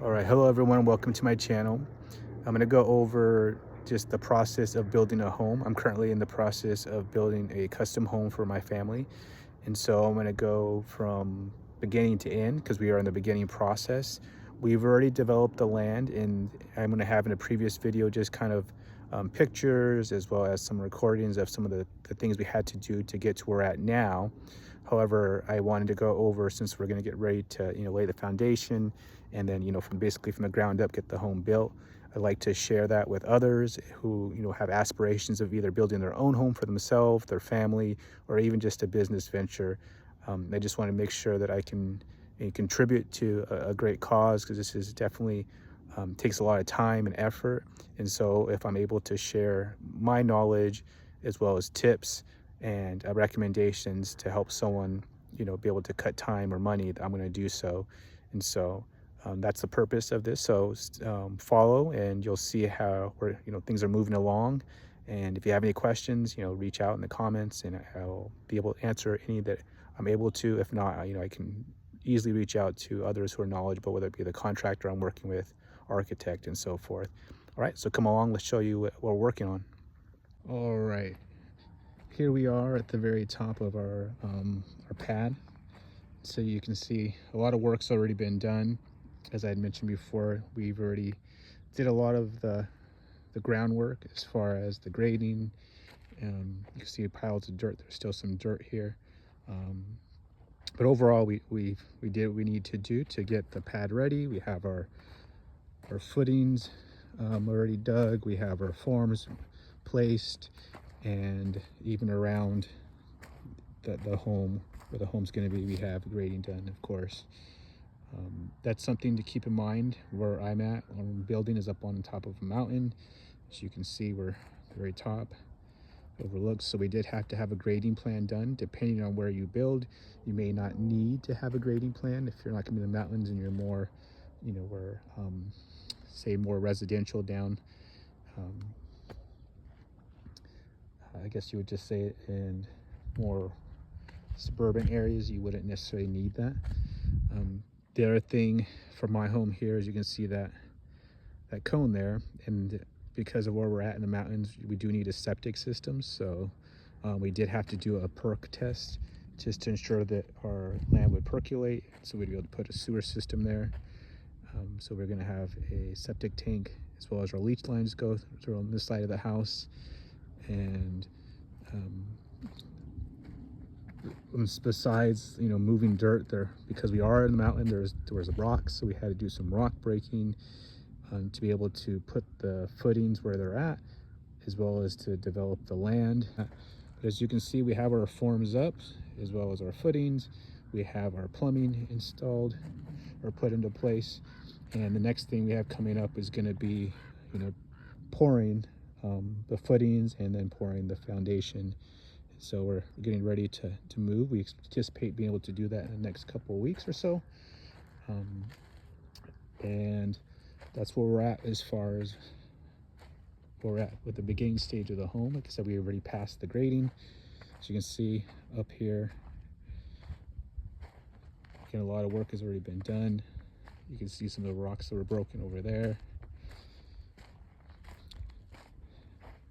All right, hello everyone, welcome to my channel. I'm going to go over just the process of building a home. I'm currently in the process of building a custom home for my family. And so I'm going to go from beginning to end because we are in the beginning process. We've already developed the land, and I'm going to have in a previous video just kind of pictures as well as some recordings of some of the things we had to do to get to where we're at now. However, I wanted to go over, since we're going to get ready to lay the foundation, and then from basically from the ground up get the home built. I'd like to share that with others who have aspirations of either building their own home for themselves, their family, or even just a business venture. I just want to make sure that I can contribute to a great cause, because this is definitely takes a lot of time and effort. And so if I'm able to share my knowledge as well as tips and recommendations to help someone be able to cut time or money, I'm going to do so. And so that's the purpose of this. So follow, and you'll see how things are moving along. And if you have any questions, reach out in the comments, and I'll be able to answer any that I'm able to. If not, I can easily reach out to others who are knowledgeable, whether it be the contractor I'm working with, architect, and so forth. All right, so come along, let's show you what we're working on. All right, here we are at the very top of our pad. So you can see a lot of work's already been done. As I had mentioned before, we've already did a lot of the groundwork as far as the grading. You can see piles of dirt. There's still some dirt here, but overall we did what we need to do to get the pad ready. We have our footings already dug. We have our forms placed, and even around the home, where the home's going to be, we have grading done, of course. That's something to keep in mind. Where I'm at, our building is up on top of a mountain. As you can see, we're at the very top, overlooks. So we did have to have a grading plan done. Depending on where you build, you may not need to have a grading plan. If you're not going to be in the mountains and you're more, where say more residential down, I guess you would just say it in more suburban areas, you wouldn't necessarily need that. The other thing for my home here is you can see that cone there, and because of where we're at in the mountains, we do need a septic system. So we did have to do a perk test just to ensure that our land would percolate, so we'd be able to put a sewer system there. So we're going to have a septic tank, as well as our leach lines go through on this side of the house. And besides moving dirt there, because we are in the mountain, there was rocks, so we had to do some rock breaking to be able to put the footings where they're at, as well as to develop the land. But as you can see, we have our forms up as well as our footings. We have our plumbing installed or put into place, and the next thing we have coming up is going to be pouring the footings and then pouring the foundation. So we're getting ready to move. We anticipate being able to do that in the next couple of weeks or so. And that's where we're at as far as where we're at with the beginning stage of the home. Like I said, we already passed the grading. As you can see up here, again, a lot of work has already been done. You can see some of the rocks that were broken over there.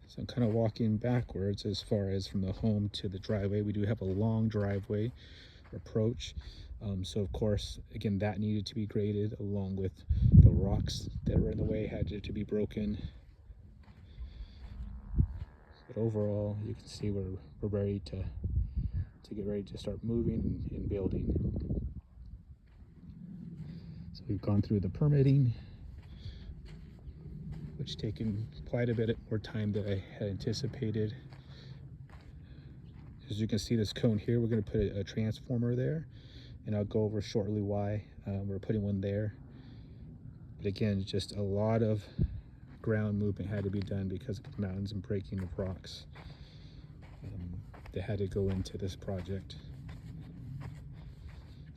So I'm kind of walking backwards as far as from the home to the driveway. We do have a long driveway approach. So of course, again, that needed to be graded, along with the rocks that were in the way had to be broken. But overall, you can see we're ready to get ready to start moving and building. So we've gone through the permitting, which taken quite a bit more time than I had anticipated. As you can see, this cone here, we're going to put a transformer there, and I'll go over shortly why we're putting one there. But again, just a lot of ground movement had to be done because of the mountains and breaking of rocks that had to go into this project.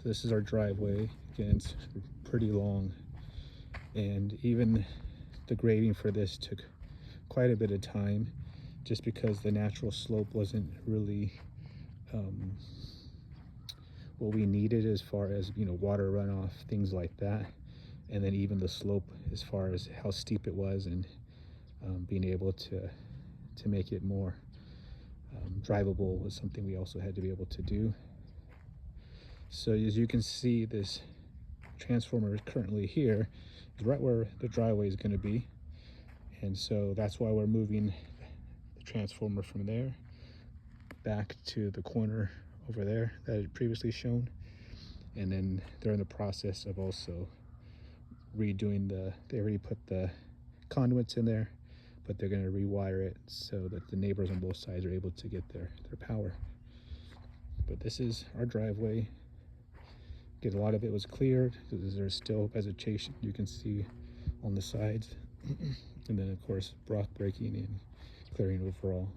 So this is our driveway. Again, it's pretty long, and even the grading for this took quite a bit of time, just because the natural slope wasn't really what we needed as far as water runoff, things like that. and then even the slope as far as how steep it was, and being able to make it more drivable was something we also had to be able to do. So as you can see, this transformer is currently here, is right where the driveway is going to be, and so that's why we're moving the transformer from there back to the corner over there that I had previously shown. And then they're in the process of also redoing they already put the conduits in there, but they're going to rewire it so that the neighbors on both sides are able to get their power. But this is our driveway. Again, a lot of it was cleared because there's still vegetation you can see on the sides. And then of course rock breaking and clearing overall.